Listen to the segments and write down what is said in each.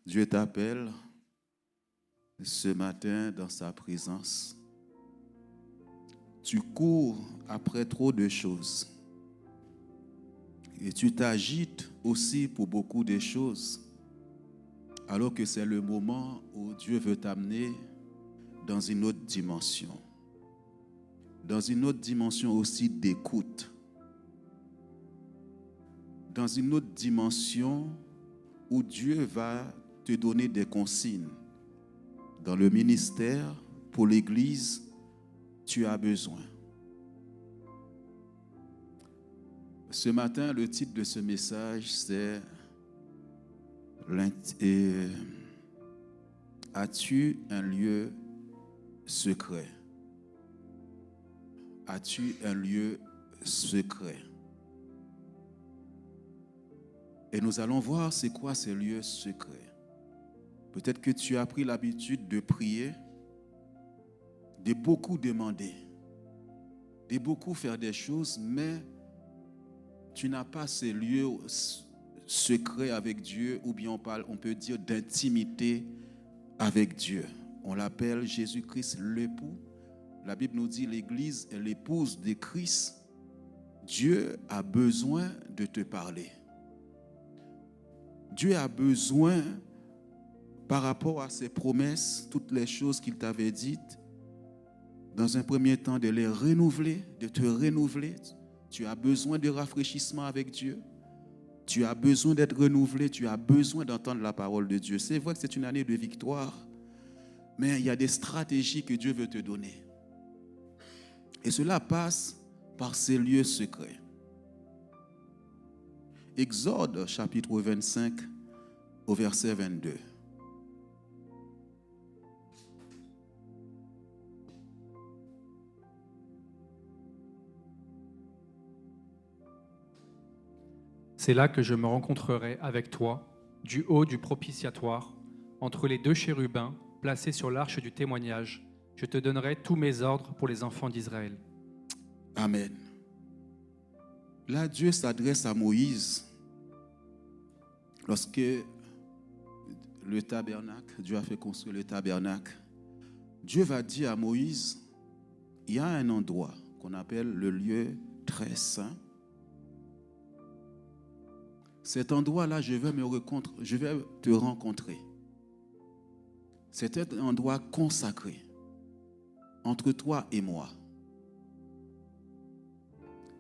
Dieu t'appelle ce matin dans sa présence. Tu cours après trop de choses et tu t'agites aussi pour beaucoup de choses, alors que c'est le moment où Dieu veut t'amener dans une autre dimension aussi d'écoute, dans une autre dimension où Dieu va te donner des consignes. Dans le ministère, pour l'Église, tu as besoin. Ce matin, le titre de ce message, c'est « As-tu un lieu secret » As-tu un lieu secret? Et nous allons voir c'est quoi ces lieux secrets. Peut-être que tu as pris l'habitude de prier, de beaucoup demander, de beaucoup faire des choses, mais tu n'as pas ces lieux secrets avec Dieu, ou bien on peut dire d'intimité avec Dieu. On l'appelle Jésus-Christ l'époux. La Bible nous dit l'Église est l'épouse de Christ. Dieu a besoin de te parler. Dieu a besoin, par rapport à ses promesses, toutes les choses qu'il t'avait dites, dans un premier temps de les renouveler, de te renouveler. Tu as besoin de rafraîchissement avec Dieu. Tu as besoin d'être renouvelé. Tu as besoin d'entendre la parole de Dieu. C'est vrai que c'est une année de victoire, mais il y a des stratégies que Dieu veut te donner. Et cela passe par ces lieux secrets. Exode chapitre 25 au verset 22. C'est là que je me rencontrerai avec toi, du haut du propitiatoire, entre les deux chérubins placés sur l'arche du témoignage. Je te donnerai tous mes ordres pour les enfants d'Israël. Amen. Là, Dieu s'adresse à Moïse lorsque le tabernacle, Dieu a fait construire le tabernacle. Dieu va dire à Moïse, il y a un endroit qu'on appelle le lieu très saint. Cet endroit-là, je vais te rencontrer. C'est un endroit consacré entre toi et moi.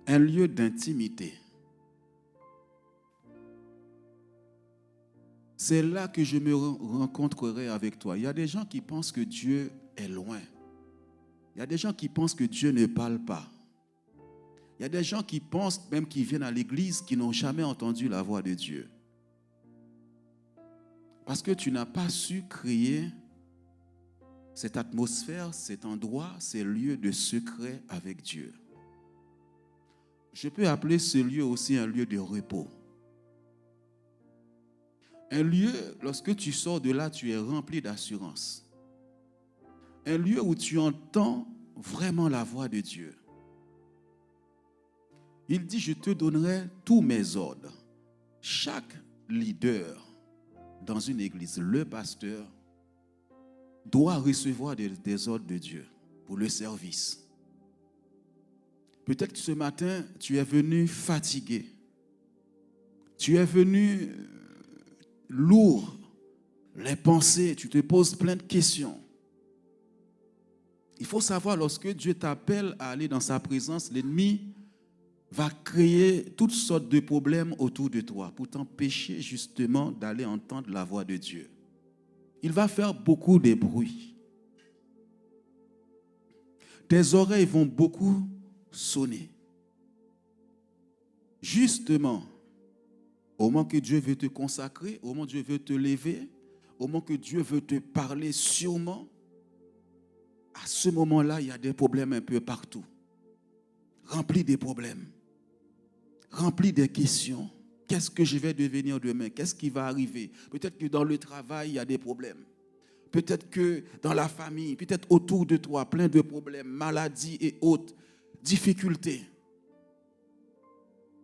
Un lieu d'intimité. C'est là que je me rencontrerai avec toi. Il y a des gens qui pensent que Dieu est loin. Il y a des gens qui pensent que Dieu ne parle pas. Il y a des gens qui pensent, même qui viennent à l'église, qui n'ont jamais entendu la voix de Dieu. Parce que tu n'as pas su créer cette atmosphère, cet endroit, ces lieux de secret avec Dieu. Je peux appeler ce lieu aussi un lieu de repos. Un lieu, lorsque tu sors de là, tu es rempli d'assurance. Un lieu où tu entends vraiment la voix de Dieu. Il dit, je te donnerai tous mes ordres. Chaque leader dans une église, le pasteur, doit recevoir des ordres de Dieu pour le service. Peut-être que ce matin, tu es venu fatigué. Tu es venu lourd. Les pensées, tu te poses plein de questions. Il faut savoir, lorsque Dieu t'appelle à aller dans sa présence, l'ennemi va créer toutes sortes de problèmes autour de toi pour t'empêcher justement d'aller entendre la voix de Dieu. Il va faire beaucoup de bruit. Tes oreilles vont beaucoup sonner. Justement, au moment que Dieu veut te consacrer, au moment que Dieu veut te lever, au moment que Dieu veut te parler sûrement, à ce moment-là, il y a des problèmes un peu partout. Remplis des problèmes. Remplis des questions. Qu'est-ce que je vais devenir demain? Qu'est-ce qui va arriver? Peut-être que dans le travail, il y a des problèmes. Peut-être que dans la famille, peut-être autour de toi, plein de problèmes, maladies et autres, difficultés.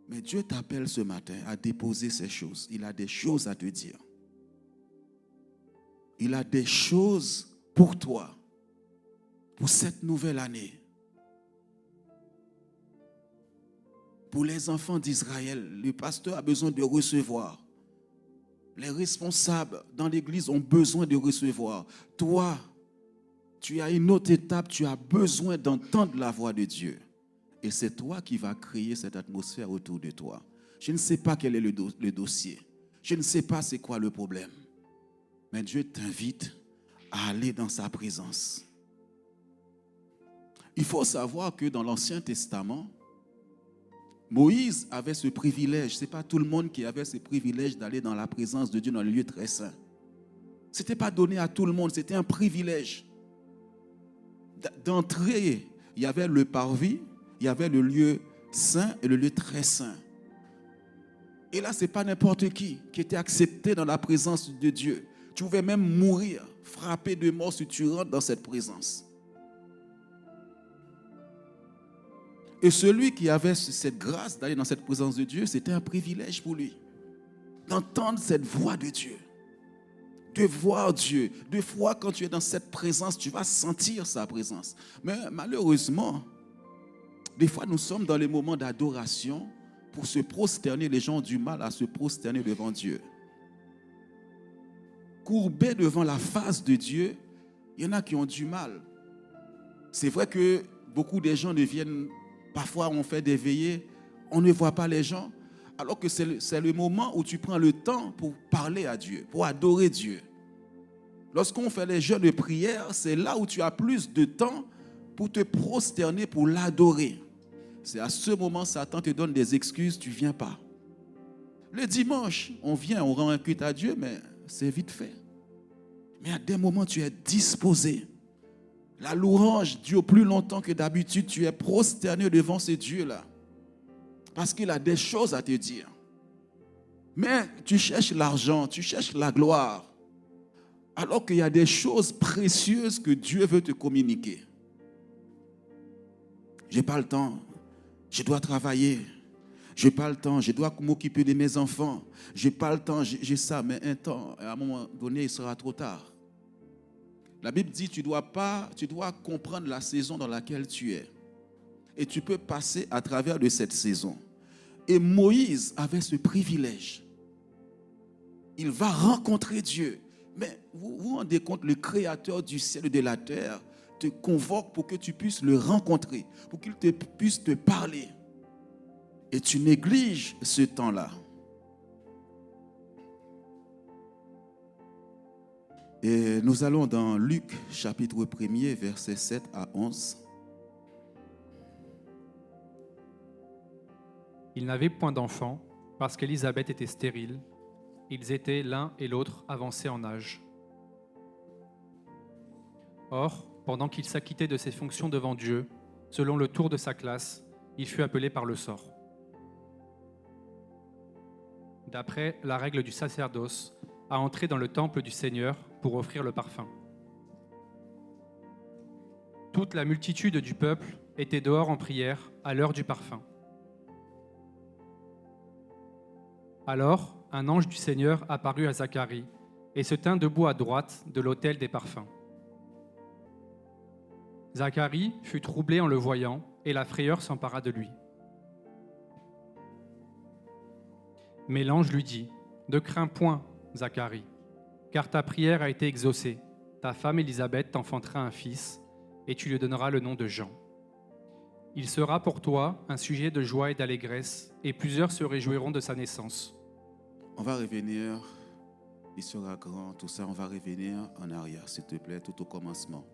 Mais Dieu t'appelle ce matin à déposer ces choses. Il a des choses à te dire. Il a des choses pour toi, pour cette nouvelle année. Pour les enfants d'Israël, le pasteur a besoin de recevoir. Les responsables dans l'église ont besoin de recevoir. Toi, tu as une autre étape, tu as besoin d'entendre la voix de Dieu. Et c'est toi qui vas créer cette atmosphère autour de toi. Je ne sais pas quel est le dossier. Je ne sais pas c'est quoi le problème. Mais Dieu t'invite à aller dans sa présence. Il faut savoir que dans l'Ancien Testament, Moïse avait ce privilège. Ce n'est pas tout le monde qui avait ce privilège d'aller dans la présence de Dieu dans le lieu très saint. Ce n'était pas donné à tout le monde, c'était un privilège. D'entrer, il y avait le parvis, il y avait le lieu saint et le lieu très saint. Et là, ce n'est pas n'importe qui était accepté dans la présence de Dieu. Tu pouvais même mourir, frappé de mort si tu rentres dans cette présence. Et celui qui avait cette grâce d'aller dans cette présence de Dieu, c'était un privilège pour lui. D'entendre cette voix de Dieu. De voir Dieu. Des fois, quand tu es dans cette présence, tu vas sentir sa présence. Mais malheureusement, des fois, nous sommes dans les moments d'adoration. Pour se prosterner, les gens ont du mal à se prosterner devant Dieu. Courbés devant la face de Dieu, il y en a qui ont du mal. C'est vrai que beaucoup de gens ne viennent. Parfois, on fait des veillées, on ne voit pas les gens, alors que c'est le moment où tu prends le temps pour parler à Dieu, pour adorer Dieu. Lorsqu'on fait les jeûnes de prière, c'est là où tu as plus de temps pour te prosterner, pour l'adorer. C'est à ce moment, Satan te donne des excuses, tu ne viens pas. Le dimanche, on vient, on rend un culte à Dieu, mais c'est vite fait. Mais à des moments, tu es disposé. La louange dure plus longtemps que d'habitude. Tu es prosterné devant ce Dieu-là. Parce qu'il a des choses à te dire. Mais tu cherches l'argent, tu cherches la gloire. Alors qu'il y a des choses précieuses que Dieu veut te communiquer. Je n'ai pas le temps. Je dois travailler. Je n'ai pas le temps. Je dois m'occuper de mes enfants. Je n'ai pas le temps. J'ai ça. Mais un temps, à un moment donné, il sera trop tard. La Bible dit tu dois comprendre la saison dans laquelle tu es. Et tu peux passer à travers de cette saison. Et Moïse avait ce privilège. Il va rencontrer Dieu. Mais vous vous rendez compte, le Créateur du ciel et de la terre te convoque pour que tu puisses le rencontrer, pour qu'il puisse te parler. Et tu négliges ce temps-là. Et nous allons dans Luc, chapitre 1er, versets 7 à 11. Ils n'avaient point d'enfants, parce qu'Élisabeth était stérile. Ils étaient l'un et l'autre avancés en âge. Or, pendant qu'il s'acquittait de ses fonctions devant Dieu, selon le tour de sa classe, il fut appelé par le sort. D'après la règle du sacerdoce, à entrer dans le temple du Seigneur pour offrir le parfum. Toute la multitude du peuple était dehors en prière à l'heure du parfum. Alors, un ange du Seigneur apparut à Zacharie et se tint debout à droite de l'autel des parfums. Zacharie fut troublé en le voyant et la frayeur s'empara de lui. Mais l'ange lui dit : « Ne crains point, Zacharie, car ta prière a été exaucée. Ta femme Élisabeth t'enfantera un fils, et tu lui donneras le nom de Jean. Il sera pour toi un sujet de joie et d'allégresse, et plusieurs se réjouiront de sa naissance. » On va revenir, il sera grand, tout ça, on va revenir en arrière, s'il te plaît, tout au commencement.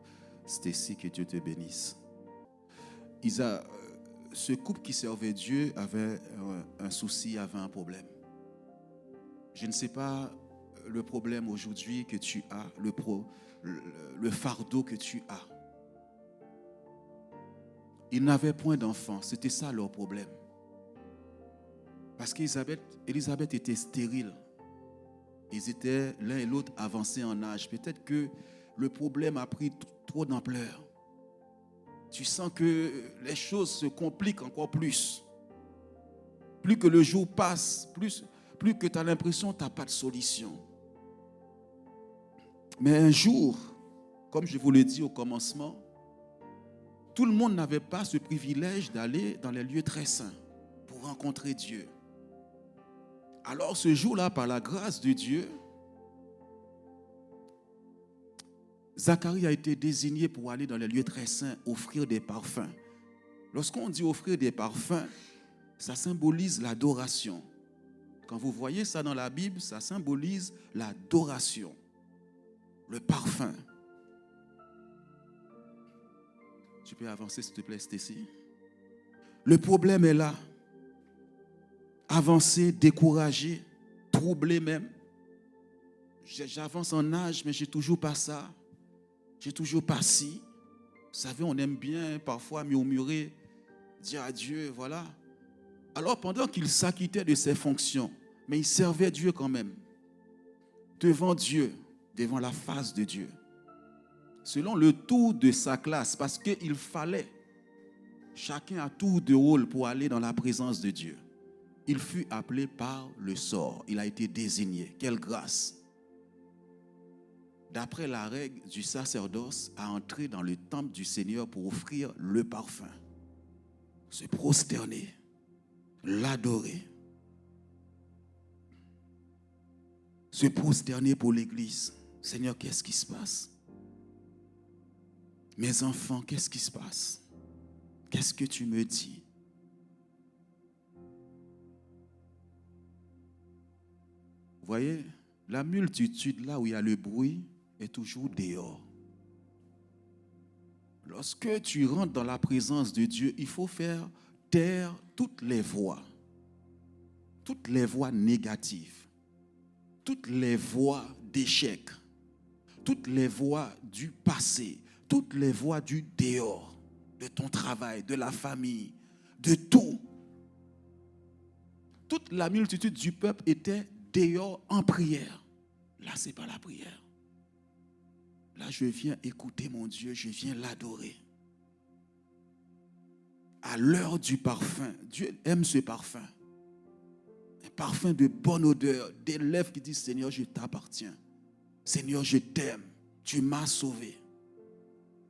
Stacy, que Dieu te bénisse. Ce couple qui servait Dieu avait un souci, avait un problème. Je ne sais pas le problème aujourd'hui que tu as, le fardeau que tu as. Ils n'avaient point d'enfants, c'était ça leur problème. Parce qu'Élisabeth était stérile. Ils étaient l'un et l'autre avancés en âge. Peut-être que le problème a pris trop d'ampleur. Tu sens que les choses se compliquent encore plus. Plus que le jour passe, plus que tu as l'impression que tu n'as pas de solution. Mais un jour, comme je vous l'ai dit au commencement, tout le monde n'avait pas ce privilège d'aller dans les lieux très saints pour rencontrer Dieu. Alors ce jour-là, par la grâce de Dieu, Zacharie a été désigné pour aller dans les lieux très saints, offrir des parfums. Lorsqu'on dit offrir des parfums, ça symbolise l'adoration. Quand vous voyez ça dans la Bible, ça symbolise l'adoration, le parfum. Tu peux avancer s'il te plaît, Stacy? Le problème est là. Avancer, découragé, troublé même. J'avance en âge, mais je n'ai toujours pas ça. Je n'ai toujours pas ci. Vous savez, on aime bien parfois murmurer, dire à Dieu, voilà. Alors pendant qu'il s'acquittait de ses fonctions, mais il servait Dieu quand même, devant Dieu, devant la face de Dieu, selon le tour de sa classe, parce qu'il fallait chacun à tour de rôle pour aller dans la présence de Dieu. Il fut appelé par le sort, il a été désigné. Quelle grâce! D'après la règle du sacerdoce, à entrer dans le temple du Seigneur pour offrir le parfum, se prosterner, l'adorer, se prosterner pour l'Église. Seigneur, qu'est-ce qui se passe? Mes enfants, qu'est-ce qui se passe? Qu'est-ce que tu me dis? Vous voyez, la multitude, là où il y a le bruit, est toujours dehors. Lorsque tu rentres dans la présence de Dieu, il faut faire taire toutes les voix négatives, toutes les voix d'échec, toutes les voix du passé, toutes les voix du dehors, de ton travail, de la famille, de tout. Toute la multitude du peuple était dehors en prière. Là, ce n'est pas la prière. Là, je viens écouter mon Dieu, je viens l'adorer. À l'heure du parfum, Dieu aime ce parfum. Un parfum de bonne odeur, des lèvres qui disent Seigneur, je t'appartiens. Seigneur, je t'aime. Tu m'as sauvé.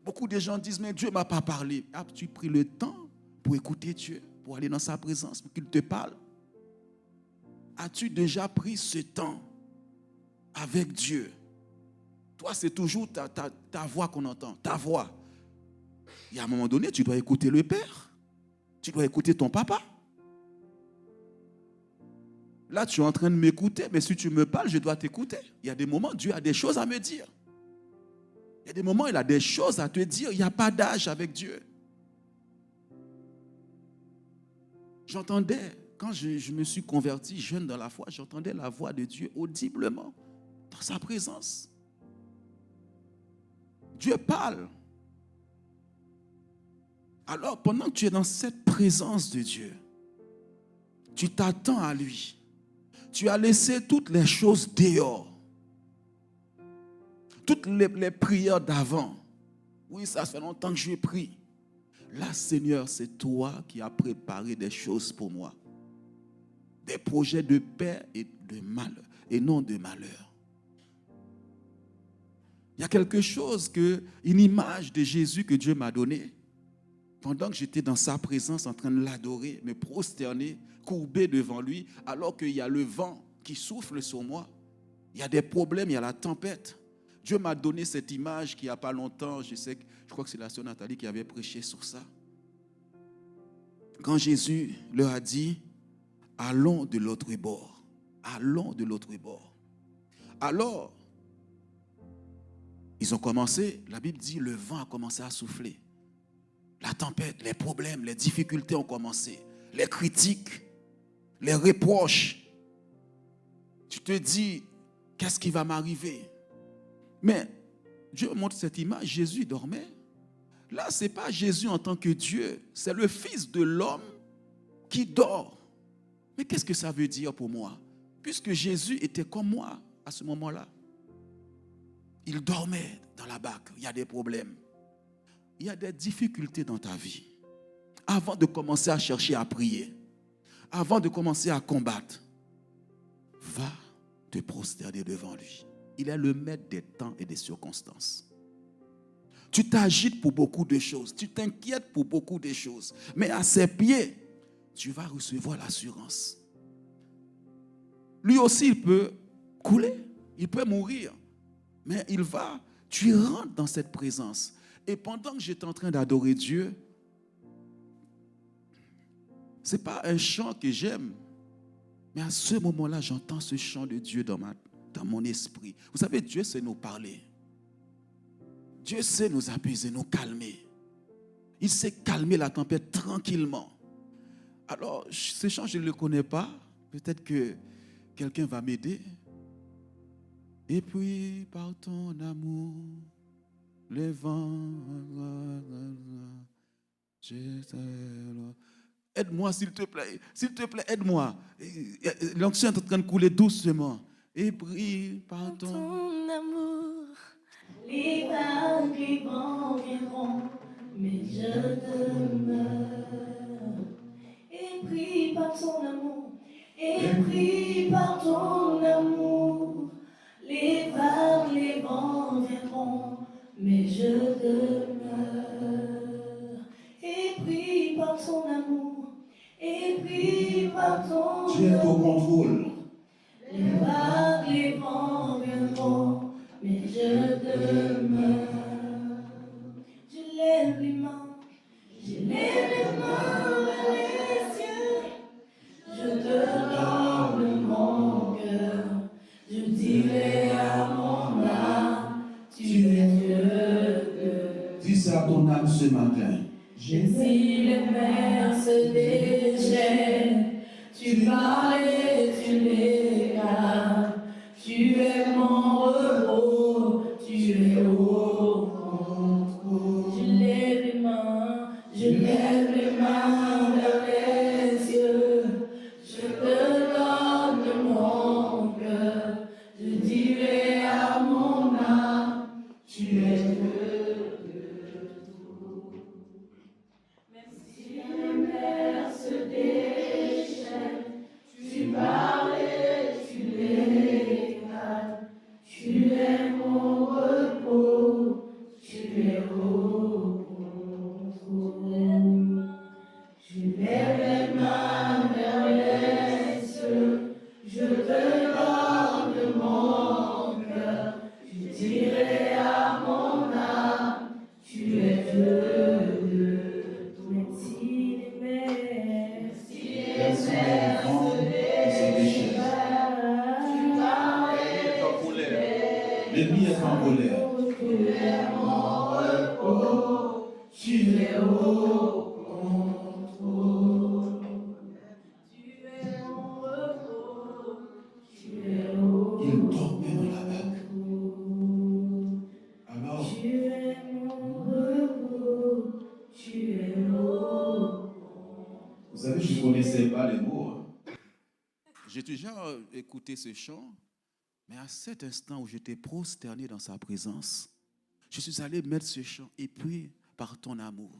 Beaucoup de gens disent mais Dieu ne m'a pas parlé. As-tu pris le temps pour écouter Dieu, pour aller dans sa présence, pour qu'il te parle? As-tu déjà pris ce temps avec Dieu? Toi, c'est toujours ta voix qu'on entend, ta voix. Et à un moment donné, tu dois écouter le Père. Tu dois écouter ton papa. Là, tu es en train de m'écouter, mais si tu me parles, je dois t'écouter. Il y a des moments, Dieu a des choses à me dire. Il y a des moments, il a des choses à te dire. Il n'y a pas d'âge avec Dieu. J'entendais, quand je me suis converti jeune dans la foi, j'entendais la voix de Dieu audiblement dans sa présence. Dieu parle. Alors, pendant que tu es dans cette présence de Dieu, tu t'attends à lui. Tu as laissé toutes les choses dehors. Toutes les prières d'avant. Oui, ça fait longtemps que je prie. Là, Seigneur, c'est toi qui as préparé des choses pour moi. Des projets de paix et de malheur, et non de malheur. Il y a quelque chose, une image de Jésus que Dieu m'a donnée. Pendant que j'étais dans sa présence, en train de l'adorer, me prosterner, courbé devant lui, alors qu'il y a le vent qui souffle sur moi. Il y a des problèmes, il y a la tempête. Dieu m'a donné cette image qui il n'y a pas longtemps, je crois que c'est la sœur Nathalie qui avait prêché sur ça. Quand Jésus leur a dit, allons de l'autre bord. Allons de l'autre bord. Alors, ils ont commencé, la Bible dit, le vent a commencé à souffler. La tempête, les problèmes, les difficultés ont commencé. Les critiques, les reproches. Tu te dis, qu'est-ce qui va m'arriver? Mais Dieu montre cette image, Jésus dormait. Là, ce n'est pas Jésus en tant que Dieu, c'est le Fils de l'homme qui dort. Mais qu'est-ce que ça veut dire pour moi? Puisque Jésus était comme moi à ce moment-là. Il dormait dans la barque, il y a des problèmes. Il y a des difficultés dans ta vie. Avant de commencer à chercher à prier, avant de commencer à combattre, va te prosterner devant lui. Il est le maître des temps et des circonstances. Tu t'agites pour beaucoup de choses. Tu t'inquiètes pour beaucoup de choses. Mais à ses pieds, tu vas recevoir l'assurance. Lui aussi, il peut couler. Il peut mourir. Mais tu rentres dans cette présence. Et pendant que j'étais en train d'adorer Dieu, ce n'est pas un chant que j'aime. Mais à ce moment-là, j'entends ce chant de Dieu dans mon esprit. Vous savez, Dieu sait nous parler. Dieu sait nous apaiser, nous calmer. Il sait calmer la tempête tranquillement. Alors, ce chant, je ne le connais pas. Peut-être que quelqu'un va m'aider. Et puis, par ton amour, les vents... Aide-moi, s'il te plaît. S'il te plaît, aide-moi. L'onction est en train de couler doucement. Et puis, par ton amour, les vagues, les vents viendront, mais je demeure. Et prie par ton amour, et prie par ton amour. Les vagues, les vents viendront, mais je demeure. Et prie par ton amour, et prie par ton amour. Dieu est au contrôle. Les vagues, les vents viendront, mais je demeure. Je lève les mains vers les cieux. Je te donne mon cœur. Je dirai à mon âme, tu es Dieu. Dis ça à ton âme ce matin. Si les mers se déchaînent, tu parles et tu les calmes. Tu es mon repos, tu es au contrôle. Je lève les mains vers les cieux. Je te donne mon cœur. Je dirai à mon âme, tu es Dieu. L'ennemi est en colère. Il dormait dans la barque. Alors, vous savez, je ne connaissais pas les mots. J'ai déjà écouté ce chant, mais à cet instant où j'étais prosterné dans sa présence, je suis allé mettre ce chant et puis par ton amour,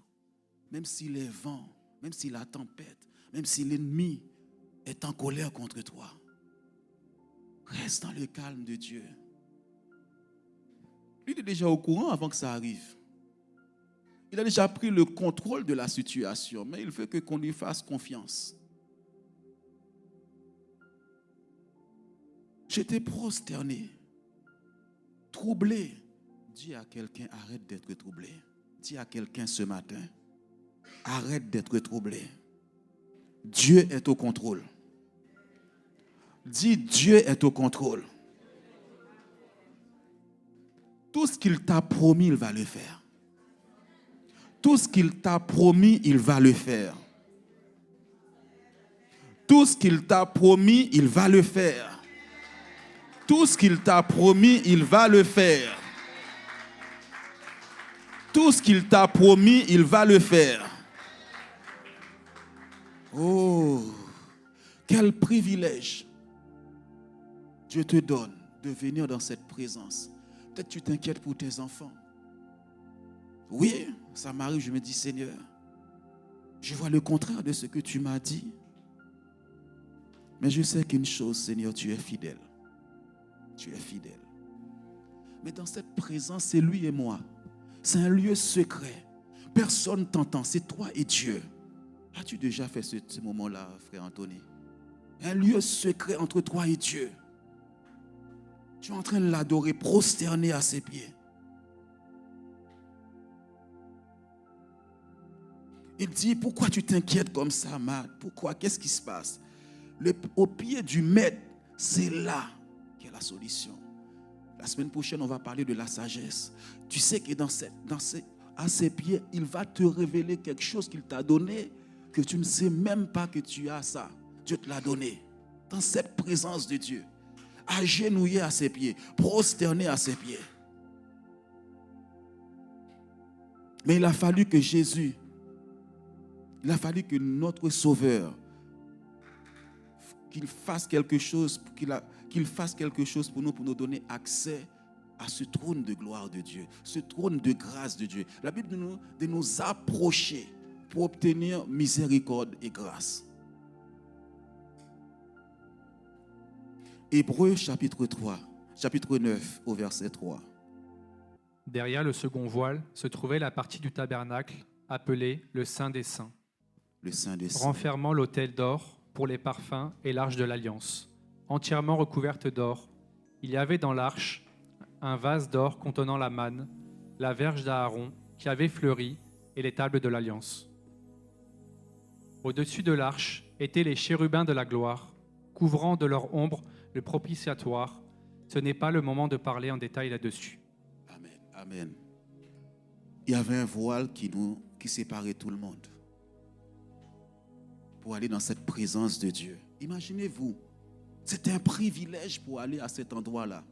même si les vents, même si la tempête, même si l'ennemi est en colère contre toi, reste dans le calme de Dieu. Lui, il est déjà au courant avant que ça arrive. Il a déjà pris le contrôle de la situation, mais il veut qu'on lui fasse confiance. J'étais prosterné, troublé. Dis à quelqu'un, arrête d'être troublé. Dis à quelqu'un ce matin, arrête d'être troublé. Dieu est au contrôle. Dis, Dieu est au contrôle. Tout ce qu'il t'a promis, il va le faire. Tout ce qu'il t'a promis, il va le faire. Tout ce qu'il t'a promis, il va le faire. Tout ce qu'il t'a promis, il va le faire. Tout ce qu'il t'a promis, il va le faire. Oh, quel privilège Dieu te donne de venir dans cette présence. Peut-être tu t'inquiètes pour tes enfants. Oui, ça m'arrive, je me dis, Seigneur, je vois le contraire de ce que tu m'as dit. Mais je sais qu'une chose, Seigneur, tu es fidèle. Tu es fidèle. Mais dans cette présence, c'est lui et moi. C'est un lieu secret. Personne t'entend, c'est toi et Dieu. As-tu déjà fait ce moment-là, frère Anthony? Un lieu secret entre toi et Dieu. Tu es en train de l'adorer, prosterné à ses pieds. Il dit, pourquoi tu t'inquiètes comme ça, Matt? Pourquoi? Qu'est-ce qui se passe? Au pied du maître, c'est là qu'est la solution. La semaine prochaine, on va parler de la sagesse. Tu sais que à ses pieds, il va te révéler quelque chose qu'il t'a donné, que tu ne sais même pas que tu as ça. Dieu te l'a donné. Dans cette présence de Dieu, agenouillé à ses pieds, prosterné à ses pieds. Mais il a fallu que Jésus, il a fallu que notre Sauveur, qu'il fasse quelque chose pour nous donner accès à ce trône de gloire de Dieu, ce trône de grâce de Dieu. La Bible dit de nous approcher pour obtenir miséricorde et grâce. Hébreux chapitre 9 au verset 3. Derrière le second voile se trouvait la partie du tabernacle appelée le Saint des Saints, Le Saint des Saints. renfermant l'autel d'or pour les parfums et l'arche de l'Alliance, entièrement recouverte d'or. Il y avait dans l'arche un vase d'or contenant la manne, la verge d'Aaron qui avait fleuri et les tables de l'Alliance. Au-dessus de l'arche étaient les chérubins de la gloire, couvrant de leur ombre le propitiatoire. Ce n'est pas le moment de parler en détail là-dessus. Amen. Amen. Il y avait un voile qui séparait tout le monde pour aller dans cette présence de Dieu. Imaginez-vous, c'était un privilège pour aller à cet endroit-là.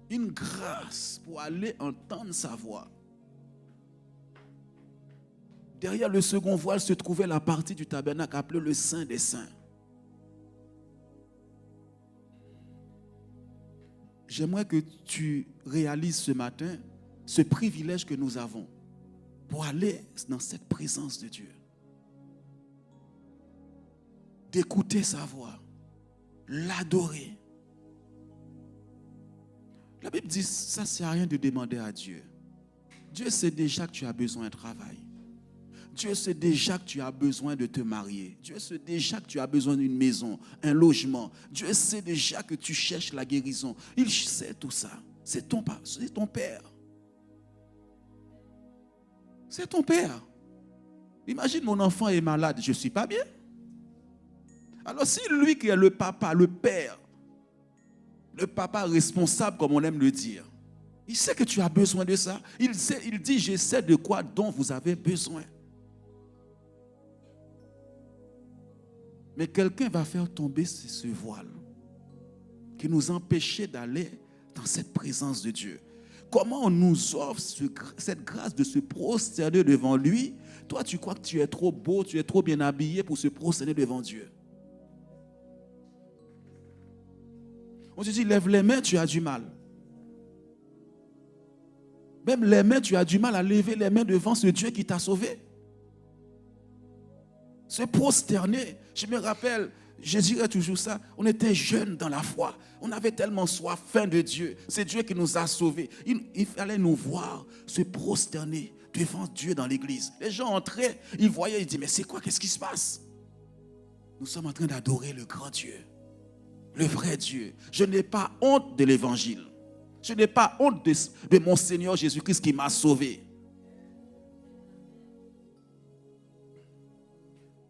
Une grâce pour aller entendre sa voix. Derrière le second voile se trouvait la partie du tabernacle appelée le Saint des Saints. J'aimerais que tu réalises ce matin ce privilège que nous avons pour aller dans cette présence de Dieu. D'écouter sa voix, l'adorer. La Bible dit, ça ne sert à rien de demander à Dieu. Dieu sait déjà que tu as besoin d'un travail. Dieu sait déjà que tu as besoin de te marier. Dieu sait déjà que tu as besoin d'une maison, un logement. Dieu sait déjà que tu cherches la guérison. Il sait tout ça. C'est ton Père. C'est ton Père. Imagine mon enfant est malade, je ne suis pas bien. Alors si lui qui est le papa, le père, le papa responsable comme on aime le dire, il sait que tu as besoin de ça. Il dit, je sais de quoi dont vous avez besoin. Mais quelqu'un va faire tomber ce voile qui nous empêchait d'aller dans cette présence de Dieu. Comment on nous offre cette grâce de se prosterner devant lui? Toi, tu crois que tu es trop beau, tu es trop bien habillé pour se prosterner devant Dieu. On te dit, lève les mains, tu as du mal. Même les mains, tu as du mal à lever les mains devant ce Dieu qui t'a sauvé. Se prosterner. Je me rappelle, je dirais toujours ça, on était jeunes dans la foi. On avait tellement soif, faim de Dieu. C'est Dieu qui nous a sauvés. Il fallait nous voir se prosterner devant Dieu dans l'église. Les gens entraient, ils voyaient, ils disaient, mais c'est quoi, qu'est-ce qui se passe? Nous sommes en train d'adorer le grand Dieu, le vrai Dieu. Je n'ai pas honte de l'évangile. Je n'ai pas honte de mon Seigneur Jésus-Christ qui m'a sauvé.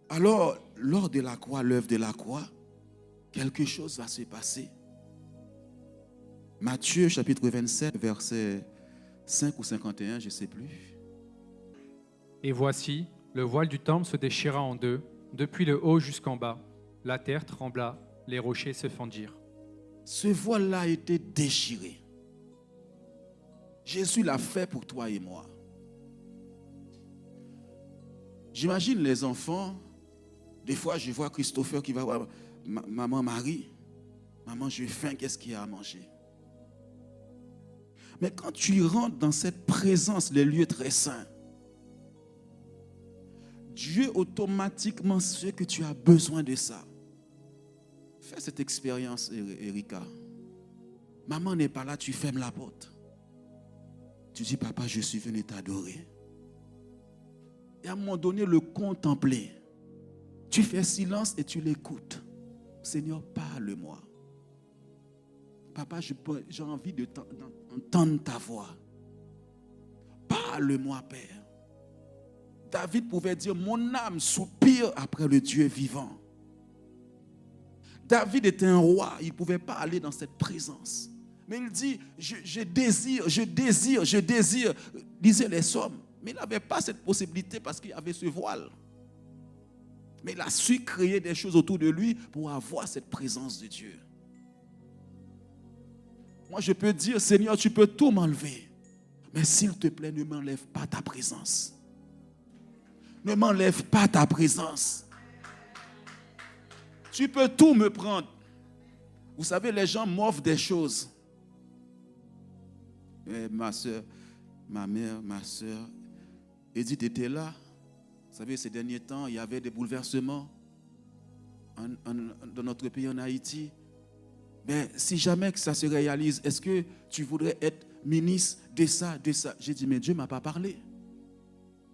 Alors, lors de la croix, l'œuvre de la croix, quelque chose va se passer. Matthieu chapitre 27, verset 5 ou 51, je ne sais plus. Et voici, le voile du temple se déchira en deux, depuis le haut jusqu'en bas. La terre trembla, les rochers se fendirent. Ce voile-là a été déchiré. Jésus l'a fait pour toi et moi. J'imagine les enfants. Des fois, je vois Christopher qui va voir maman Marie. Maman, j'ai faim, qu'est-ce qu'il y a à manger? Mais quand tu rentres dans cette présence, les lieux très saints, Dieu automatiquement sait que tu as besoin de ça. Fais cette expérience, Erika. Maman n'est pas là, tu fermes la porte. Tu dis, papa, je suis venu t'adorer. Et à un moment donné, le contempler. Tu fais silence et tu l'écoutes. Seigneur, parle-moi. Papa, j'ai envie d'entendre ta voix. Parle-moi, Père. David pouvait dire, mon âme soupire après le Dieu vivant. David était un roi, il ne pouvait pas aller dans cette présence. Mais il dit, je désire, disaient les psaumes. Mais il n'avait pas cette possibilité parce qu'il avait ce voile. Mais il a su créer des choses autour de lui pour avoir cette présence de Dieu. Moi, je peux dire, Seigneur, tu peux tout m'enlever. Mais s'il te plaît, ne m'enlève pas ta présence. Ne m'enlève pas ta présence. Tu peux tout me prendre. Vous savez, les gens m'offrent des choses. Ma soeur, ma mère, ma soeur, Edith était là. Vous savez, ces derniers temps, il y avait des bouleversements dans notre pays, en Haïti. Mais si jamais que ça se réalise, est-ce que tu voudrais être ministre de ça, de ça? J'ai dit, mais Dieu ne m'a pas parlé.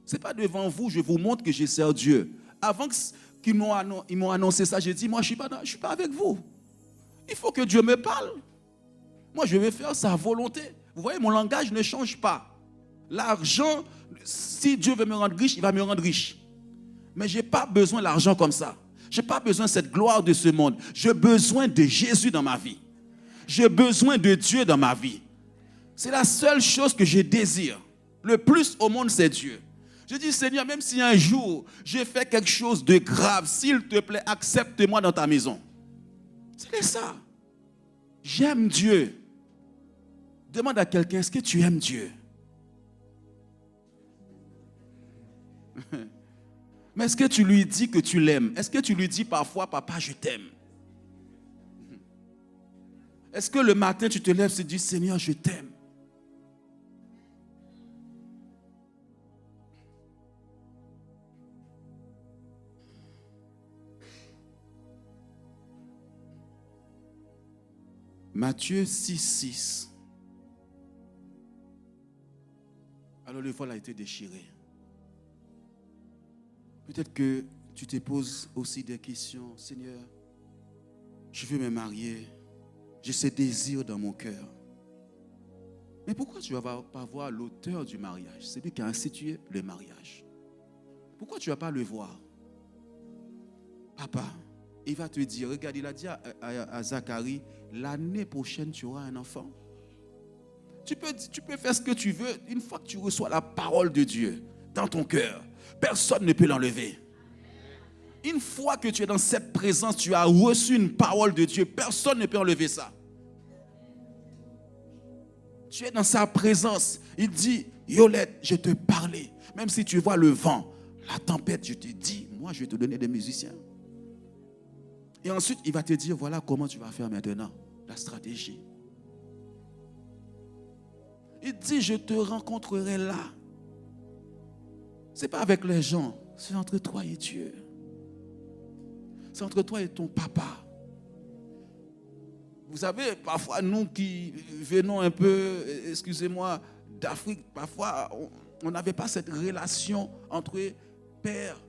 Ce n'est pas devant vous, je vous montre que je sers Dieu. Avant qu'ils m'ont annoncé ça, j'ai dit, moi, je ne suis pas avec vous. Il faut que Dieu me parle. Moi, je vais faire sa volonté. Vous voyez, mon langage ne change pas. L'argent, si Dieu veut me rendre riche, il va me rendre riche. Mais je n'ai pas besoin de l'argent comme ça. Je n'ai pas besoin de cette gloire de ce monde. J'ai besoin de Jésus dans ma vie. J'ai besoin de Dieu dans ma vie. C'est la seule chose que je désire. Le plus au monde, c'est Dieu. Je dis, Seigneur, même si un jour j'ai fait quelque chose de grave, s'il te plaît, accepte-moi dans ta maison. C'est ça. J'aime Dieu. Demande à quelqu'un, est-ce que tu aimes Dieu? Mais est-ce que tu lui dis que tu l'aimes? Est-ce que tu lui dis parfois, papa, je t'aime? Est-ce que le matin, tu te lèves et tu dis, Seigneur, je t'aime? Matthieu 6,6. Alors le voile a été déchiré. Peut-être que tu te poses aussi des questions. Seigneur, je veux me marier. J'ai ce désir dans mon cœur. Mais pourquoi tu ne vas pas voir l'auteur du mariage? C'est lui qui a institué le mariage. Pourquoi tu ne vas pas le voir? Papa, il va te dire, regarde, il a dit à Zacharie, l'année prochaine, tu auras un enfant. Tu peux faire ce que tu veux. Une fois que tu reçois la parole de Dieu dans ton cœur, personne ne peut l'enlever. Une fois que tu es dans cette présence, tu as reçu une parole de Dieu. Personne ne peut enlever ça. Tu es dans sa présence. Il dit, Yolette, je te parlais. Même si tu vois le vent, la tempête, je te dis, moi je vais te donner des musiciens. Et ensuite, il va te dire, voilà comment tu vas faire maintenant. La stratégie. Il dit, je te rencontrerai là. Ce n'est pas avec les gens, c'est entre toi et Dieu. C'est entre toi et ton papa. Vous savez, parfois, nous qui venons un peu, excusez-moi, d'Afrique, parfois, on n'avait pas cette relation entre père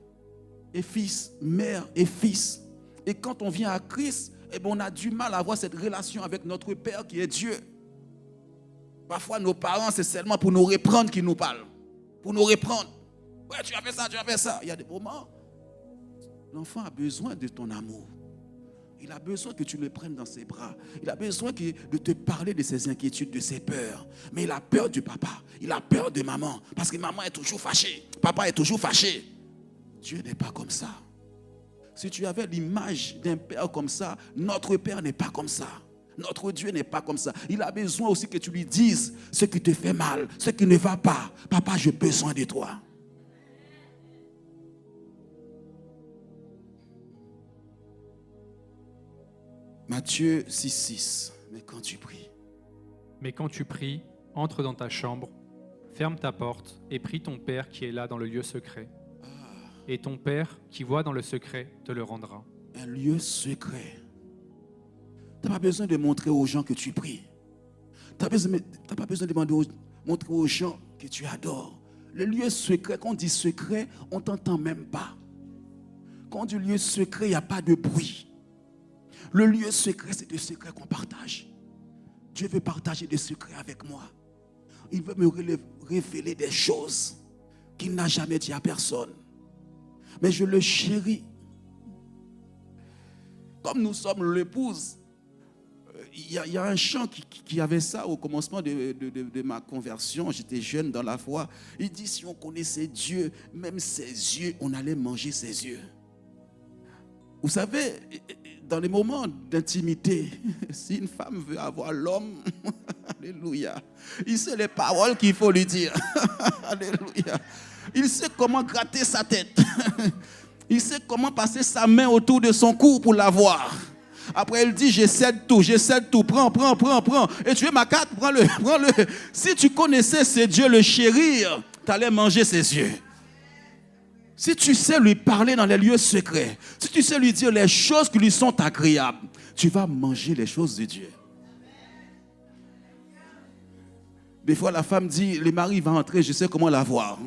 et fils, mère et fils. Et quand on vient à Christ, eh bien, on a du mal à avoir cette relation avec notre Père qui est Dieu. Parfois, nos parents, c'est seulement pour nous reprendre qu'ils nous parlent. Pour nous reprendre. Ouais, tu as fait ça, tu as fait ça. Il y a des moments, l'enfant a besoin de ton amour. Il a besoin que tu le prennes dans ses bras. Il a besoin de te parler de ses inquiétudes, de ses peurs. Mais il a peur du papa. Il a peur de maman. Parce que maman est toujours fâchée. Papa est toujours fâché. Dieu n'est pas comme ça. Si tu avais l'image d'un père comme ça, notre Père n'est pas comme ça. Notre Dieu n'est pas comme ça. Il a besoin aussi que tu lui dises ce qui te fait mal, ce qui ne va pas. Papa, j'ai besoin de toi. Matthieu 6,6. Mais quand tu pries. Mais quand tu pries, entre dans ta chambre, ferme ta porte et prie ton Père qui est là dans le lieu secret. Et ton Père qui voit dans le secret te le rendra. Un lieu secret. Tu n'as pas besoin de montrer aux gens que tu pries. Tu n'as pas besoin de montrer aux gens que tu adores. Le lieu secret, quand on dit secret, on ne t'entend même pas. Quand on dit lieu secret, il n'y a pas de bruit. Le lieu secret, c'est des secrets qu'on partage. Dieu veut partager des secrets avec moi. Il veut me révéler des choses qu'il n'a jamais dit à personne. Mais je le chéris. Comme nous sommes l'épouse, il y a un chant qui avait ça au commencement de ma conversion. J'étais jeune dans la foi. Il dit, si on connaissait Dieu, même ses yeux, on allait manger ses yeux. Vous savez, dans les moments d'intimité, si une femme veut avoir l'homme, alléluia, il sait les paroles qu'il faut lui dire. Alléluia. Il sait comment gratter sa tête. Il sait comment passer sa main autour de son cou pour l'avoir. Après, il dit, je cède tout, prends. Et tu veux ma carte, prends-le. Si tu connaissais ce Dieu, le chérir, tu allais manger ses yeux. Si tu sais lui parler dans les lieux secrets, si tu sais lui dire les choses qui lui sont agréables, tu vas manger les choses de Dieu. Des fois, la femme dit, le mari va entrer, je sais comment l'avoir.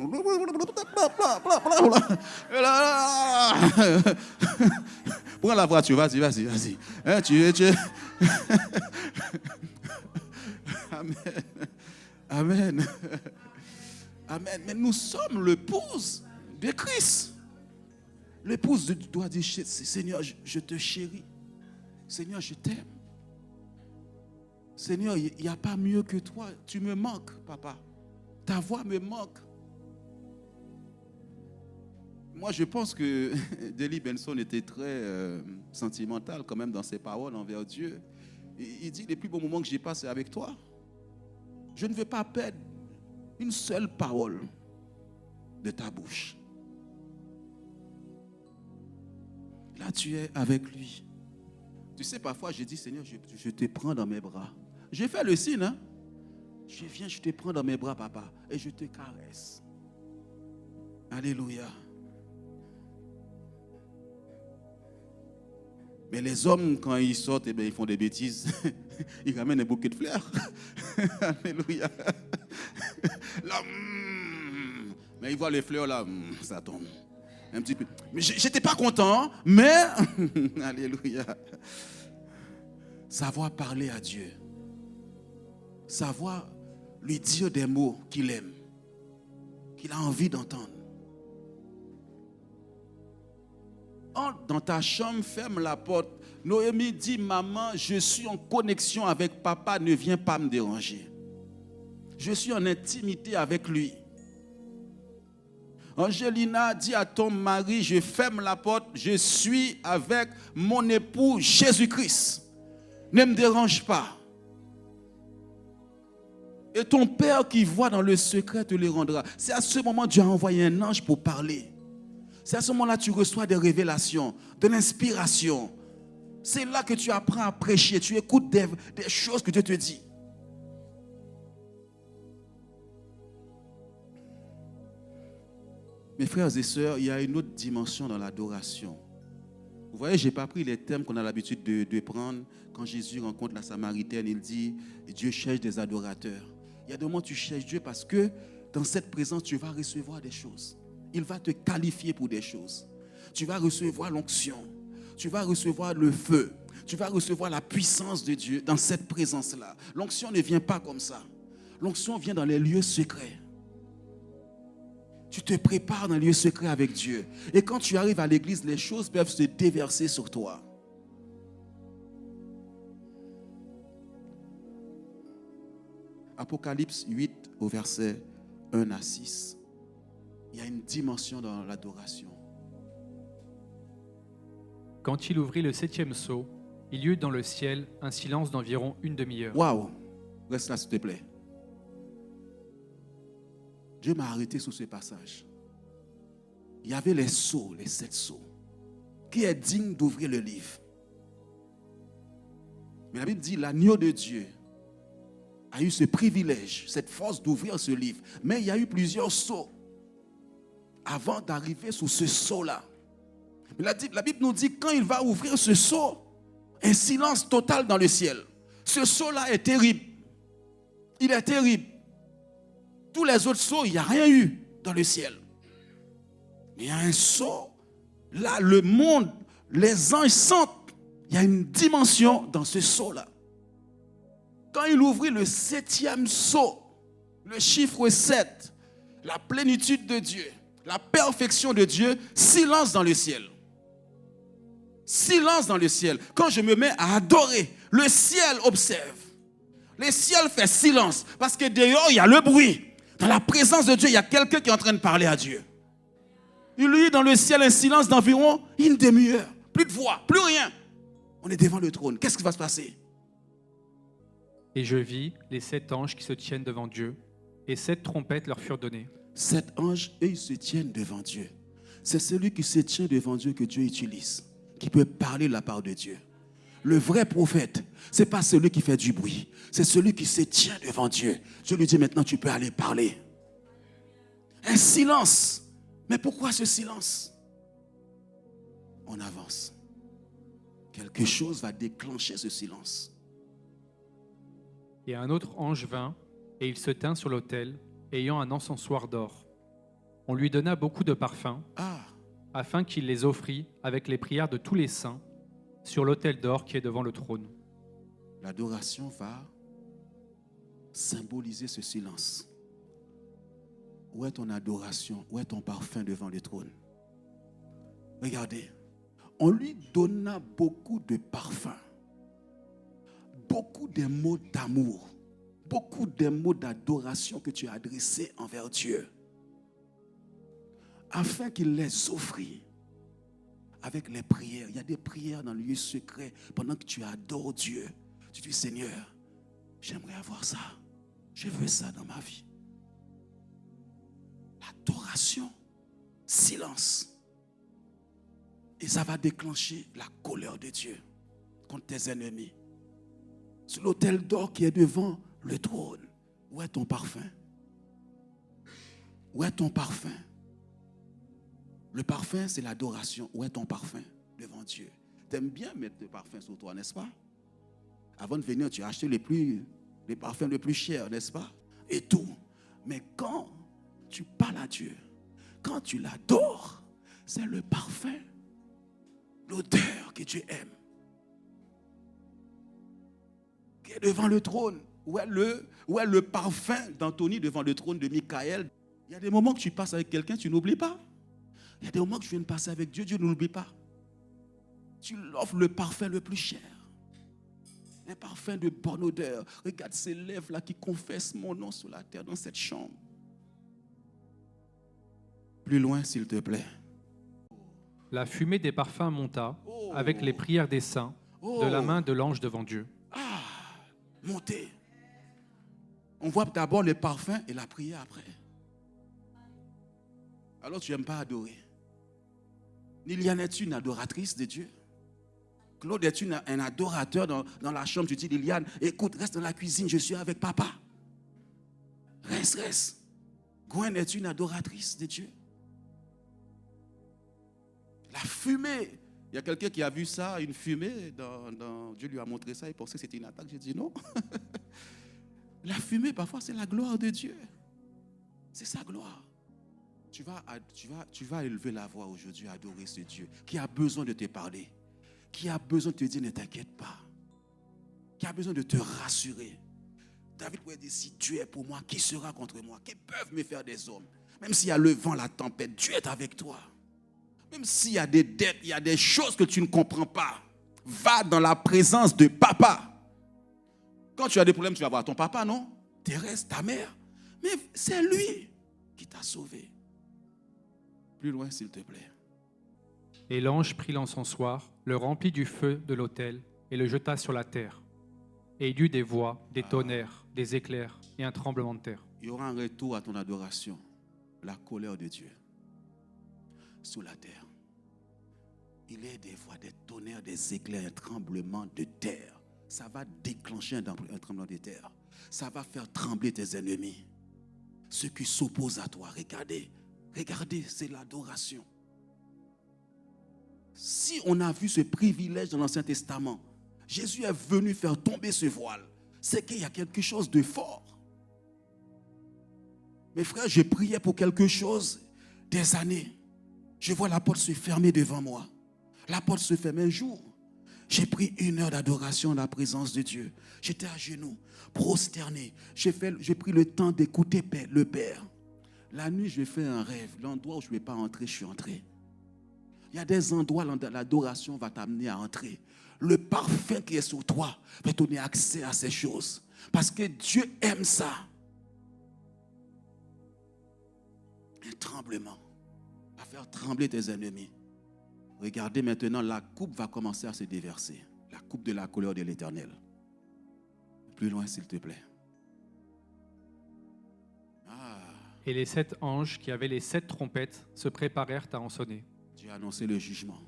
Prends la voiture, vas-y. Hein, tu... Amen. Mais nous sommes l'épouse de Christ. L'épouse doit dire, Seigneur, je te chéris. Seigneur, je t'aime. Seigneur, il n'y a pas mieux que toi. Tu me manques, papa. Ta voix me manque. Moi, je pense que Deli Benson était très sentimental quand même dans ses paroles envers Dieu. Il dit, les plus beaux moments que j'ai passés avec toi, je ne veux pas perdre une seule parole de ta bouche. Là, tu es avec lui. Tu sais, parfois, je dis, Seigneur, je te prends dans mes bras. J'ai fait le signe, hein? Je viens, je te prends dans mes bras, papa, et je te caresse. Alléluia. Mais les hommes, quand ils sortent, eh bien, ils font des bêtises. Ils ramènent un bouquet de fleurs. Alléluia. Là, mais ils voient les fleurs là, ça tombe. Un petit peu. Mais j'étais pas content, mais alléluia. Savoir parler à Dieu. Savoir lui dire des mots qu'il aime, qu'il a envie d'entendre. Entre dans ta chambre, ferme la porte. Noémie dit, maman, je suis en connexion avec papa, ne viens pas me déranger. Je suis en intimité avec lui. Angelina dit à ton mari, je ferme la porte, je suis avec mon époux Jésus-Christ. Ne me dérange pas. Et ton Père qui voit dans le secret te le rendra. C'est à ce moment que Dieu a envoyé un ange pour parler. C'est à ce moment-là que tu reçois des révélations, de l'inspiration. C'est là que tu apprends à prêcher, tu écoutes des choses que Dieu te dit. Mes frères et sœurs, il y a une autre dimension dans l'adoration. Vous voyez, je n'ai pas pris les thèmes qu'on a l'habitude de prendre. Quand Jésus rencontre la Samaritaine, il dit, Dieu cherche des adorateurs. Il y a des moments où tu cherches Dieu parce que dans cette présence, tu vas recevoir des choses. Il va te qualifier pour des choses. Tu vas recevoir l'onction. Tu vas recevoir le feu. Tu vas recevoir la puissance de Dieu dans cette présence-là. L'onction ne vient pas comme ça. L'onction vient dans les lieux secrets. Tu te prépares dans les lieux secrets avec Dieu. Et quand tu arrives à l'église, les choses peuvent se déverser sur toi. Apocalypse 8 au verset 1 à 6. Il y a une dimension dans l'adoration. Quand il ouvrit le 7e sceau, il y eut dans le ciel un silence d'environ une demi-heure. Waouh! Reste là, s'il te plaît. Dieu m'a arrêté sur ce passage. Il y avait les sceaux, les 7 sceaux. Qui est digne d'ouvrir le livre? Mais la Bible dit, l'agneau de Dieu a eu ce privilège, cette force d'ouvrir ce livre. Mais il y a eu plusieurs sceaux avant d'arriver sur ce sceau-là. Mais la Bible nous dit, quand il va ouvrir ce sceau, un silence total dans le ciel. Ce sceau-là est terrible. Il est terrible. Tous les autres sceaux, il n'y a rien eu dans le ciel. Mais il y a un sceau. Là, le monde, les anges sentent. Il y a une dimension dans ce sceau-là. Quand il ouvrit le 7e sceau, le chiffre 7, la plénitude de Dieu, la perfection de Dieu, silence dans le ciel. Silence dans le ciel. Quand je me mets à adorer, le ciel observe. Le ciel fait silence parce que dehors, il y a le bruit. Dans la présence de Dieu, il y a quelqu'un qui est en train de parler à Dieu. Il y a dans le ciel un silence d'environ une demi-heure. Plus de voix, plus rien. On est devant le trône. Qu'est-ce qui va se passer? Et je vis les 7 anges qui se tiennent devant Dieu, et 7 trompettes leur furent données. 7 anges, eux, ils se tiennent devant Dieu. C'est celui qui se tient devant Dieu que Dieu utilise, qui peut parler de la part de Dieu. Le vrai prophète, ce n'est pas celui qui fait du bruit, c'est celui qui se tient devant Dieu. Je lui dis maintenant, tu peux aller parler. Un silence. Mais pourquoi ce silence? On avance. Quelque chose va déclencher ce silence. Et un autre ange vint, et il se tint sur l'autel, ayant un encensoir d'or. On lui donna beaucoup de parfums, afin qu'il les offrît avec les prières de tous les saints, sur l'autel d'or qui est devant le trône. L'adoration va symboliser ce silence. Où est ton adoration? Où est ton parfum devant le trône? Regardez, on lui donna beaucoup de parfums, beaucoup de mots d'amour, beaucoup de mots d'adoration que tu as adressés envers Dieu, afin qu'il les offrit avec les prières. Il y a des prières dans le lieu secret pendant que tu adores Dieu. Tu dis, Seigneur, j'aimerais avoir ça. Je veux ça dans ma vie. L'adoration, silence. Et ça va déclencher la colère de Dieu contre tes ennemis. Sur l'autel d'or qui est devant le trône, où est ton parfum? Où est ton parfum? Le parfum, c'est l'adoration. Où est ton parfum devant Dieu? Tu aimes bien mettre le parfum sur toi, n'est-ce pas? Avant de venir, tu as acheté les parfums les plus chers, n'est-ce pas? Et tout. Mais quand tu parles à Dieu, quand tu l'adores, c'est le parfum, l'odeur que Dieu aime, qui est devant le trône. Où est le parfum d'Anthony devant le trône de Michael? Il y a des moments que tu passes avec quelqu'un, tu n'oublies pas. Il y a des moments que tu viens de passer avec Dieu, Dieu ne l'oublie pas. Tu l'offres le parfum le plus cher. Un parfum de bonne odeur. Regarde ces lèvres-là qui confessent mon nom sur la terre dans cette chambre. Plus loin, s'il te plaît. La fumée des parfums monta, avec les prières des saints, de la main de l'ange devant Dieu. Montez. On voit d'abord le parfum et la prière après. Alors tu n'aimes pas adorer. Liliane, es-tu une adoratrice de Dieu? Claude, es-tu un adorateur dans la chambre? Tu dis, Liliane, écoute, reste dans la cuisine, je suis avec papa. Reste. Gwen, es-tu une adoratrice de Dieu? La fumée. Il y a quelqu'un qui a vu ça, une fumée, Dieu lui a montré ça, il pensait que c'était une attaque. J'ai dit non. La fumée, parfois, c'est la gloire de Dieu. C'est sa gloire. Tu vas élever la voix aujourd'hui à adorer ce Dieu qui a besoin de te parler, qui a besoin de te dire ne t'inquiète pas, qui a besoin de te rassurer. David pouvait dire, si Dieu est pour moi, qui sera contre moi? Qui peuvent me faire des hommes? Même s'il y a le vent, la tempête, Dieu est avec toi. Même s'il y a des dettes, il y a des choses que tu ne comprends pas, va dans la présence de papa. Quand tu as des problèmes, tu vas voir ton papa, non? Thérèse, ta mère. Mais c'est lui qui t'a sauvé. Plus loin, s'il te plaît. Et l'ange prit l'encensoir, le remplit du feu de l'autel et le jeta sur la terre. Et il y eut des voix, des tonnerres, des éclairs et un tremblement de terre. Il y aura un retour à ton adoration. La colère de Dieu sous la terre. Il y a des voix, des tonnerres, des éclairs, un tremblement de terre. Ça va déclencher un tremblement de terre. Ça va faire trembler tes ennemis. Ceux qui s'opposent à toi. Regardez, c'est l'adoration. Si on a vu ce privilège dans l'Ancien Testament, Jésus est venu faire tomber ce voile. C'est qu'il y a quelque chose de fort. Mes frères, je priais pour quelque chose des années. Je vois la porte se fermer devant moi. La porte se ferme un jour. J'ai pris 1 heure d'adoration dans la présence de Dieu. J'étais à genoux, prosterné. J'ai pris le temps d'écouter le Père. La nuit, je fais un rêve. L'endroit où je ne vais pas entrer, je suis entré. Il y a des endroits où l'adoration va t'amener à entrer. Le parfum qui est sur toi va te donner accès à ces choses. Parce que Dieu aime ça. Un tremblement va faire trembler tes ennemis. Regardez maintenant, la coupe va commencer à se déverser. La coupe de la colère de l'Éternel. Plus loin, s'il te plaît. Et les 7 anges qui avaient les 7 trompettes se préparèrent à en sonner. Dieu a annoncé le jugement.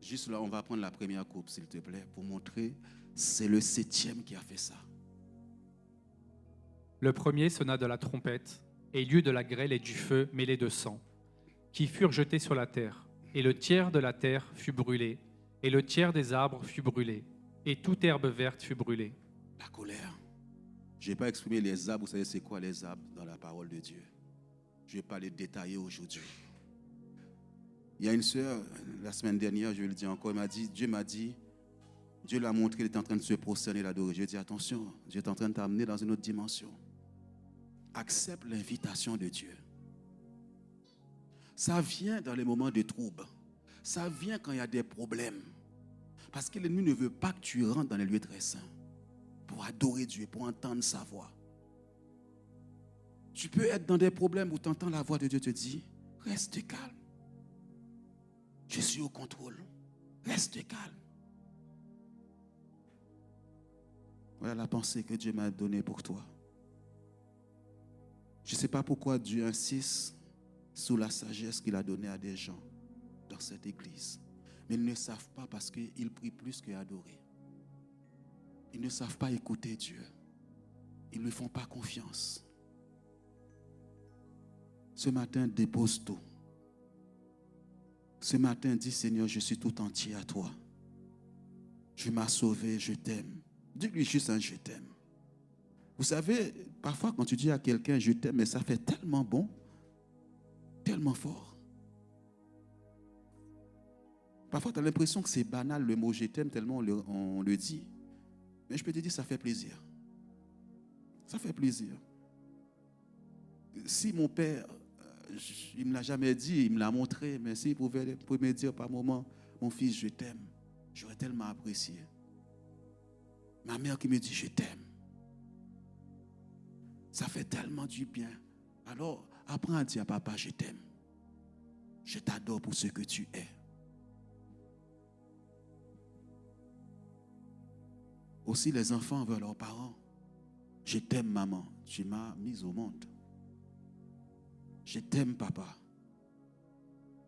Juste là, on va prendre la première coupe, s'il te plaît, pour montrer c'est le 7e qui a fait ça. Le premier sonna de la trompette, et il y eut de la grêle et du feu mêlés de sang, qui furent jetés sur la terre. Et le tiers de la terre fut brûlé, et le tiers des arbres fut brûlé, et toute herbe verte fut brûlée. La colère. Je ne vais pas exprimer les arbres. Vous savez c'est quoi les arbres dans la parole de Dieu. Je ne vais pas les détailler aujourd'hui. Il y a une sœur, la semaine dernière, je le dis encore, Dieu l'a montré, il est en train de se prosterner, l'adorer. Je dis attention, Dieu est en train de t'amener dans une autre dimension. Accepte l'invitation de Dieu. Ça vient dans les moments de trouble. Ça vient quand il y a des problèmes. Parce que l'ennemi ne veut pas que tu rentres dans les lieux très saints pour adorer Dieu, pour entendre sa voix. Tu peux être dans des problèmes où tu entends la voix de Dieu te dire, reste calme. Je suis au contrôle. Reste calme. Voilà la pensée que Dieu m'a donnée pour toi. Je ne sais pas pourquoi Dieu insiste sur la sagesse qu'il a donnée à des gens dans cette église. Mais ils ne savent pas parce qu'ils prient plus qu'adorer. Ils ne savent pas écouter Dieu. Ils ne font pas confiance. Ce matin, dépose tout. Ce matin, dis Seigneur, je suis tout entier à toi. Tu m'as sauvé, je t'aime. Dis-lui juste un je t'aime. Vous savez, parfois quand tu dis à quelqu'un je t'aime, mais ça fait tellement bon, tellement fort. Parfois tu as l'impression que c'est banal le mot je t'aime tellement on le dit. Mais je peux te dire ça fait plaisir. Ça fait plaisir. Si mon père, il ne me l'a jamais dit, il me l'a montré, mais s'il pouvait me dire par moment, mon fils je t'aime, j'aurais tellement apprécié. Ma mère qui me dit je t'aime. Ça fait tellement du bien. Alors, apprends à dire à papa, je t'aime. Je t'adore pour ce que tu es. Aussi, les enfants envers leurs parents. Je t'aime, maman. Tu m'as mise au monde. Je t'aime, papa.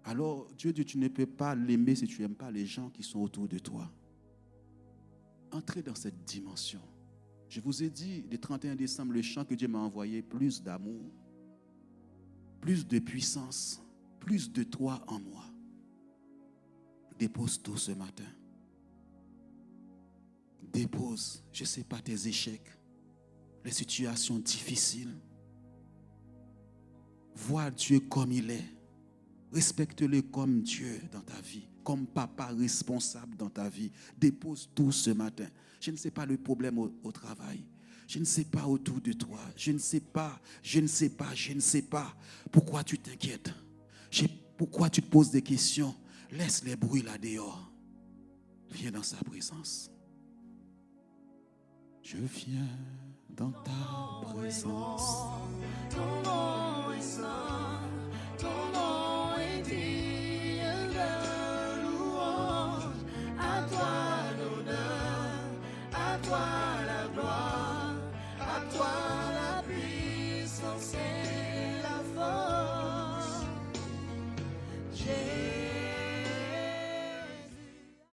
Alors, Dieu dit, tu ne peux pas l'aimer si tu n'aimes pas les gens qui sont autour de toi. Entrez dans cette dimension. Je vous ai dit, le 31 décembre, le chant que Dieu m'a envoyé, plus d'amour, plus de puissance, plus de toi en moi. Dépose tout ce matin. Dépose, je ne sais pas, tes échecs, les situations difficiles. Vois Dieu comme il est. Respecte-le comme Dieu dans ta vie, comme papa responsable dans ta vie. Dépose tout ce matin. Je ne sais pas le problème au travail. Je ne sais pas autour de toi. Je ne sais pas. Pourquoi tu t'inquiètes? Pourquoi tu te poses des questions? Laisse les bruits là dehors. Viens dans sa présence. Je viens dans ta présence. Ton nom est saint, ton nom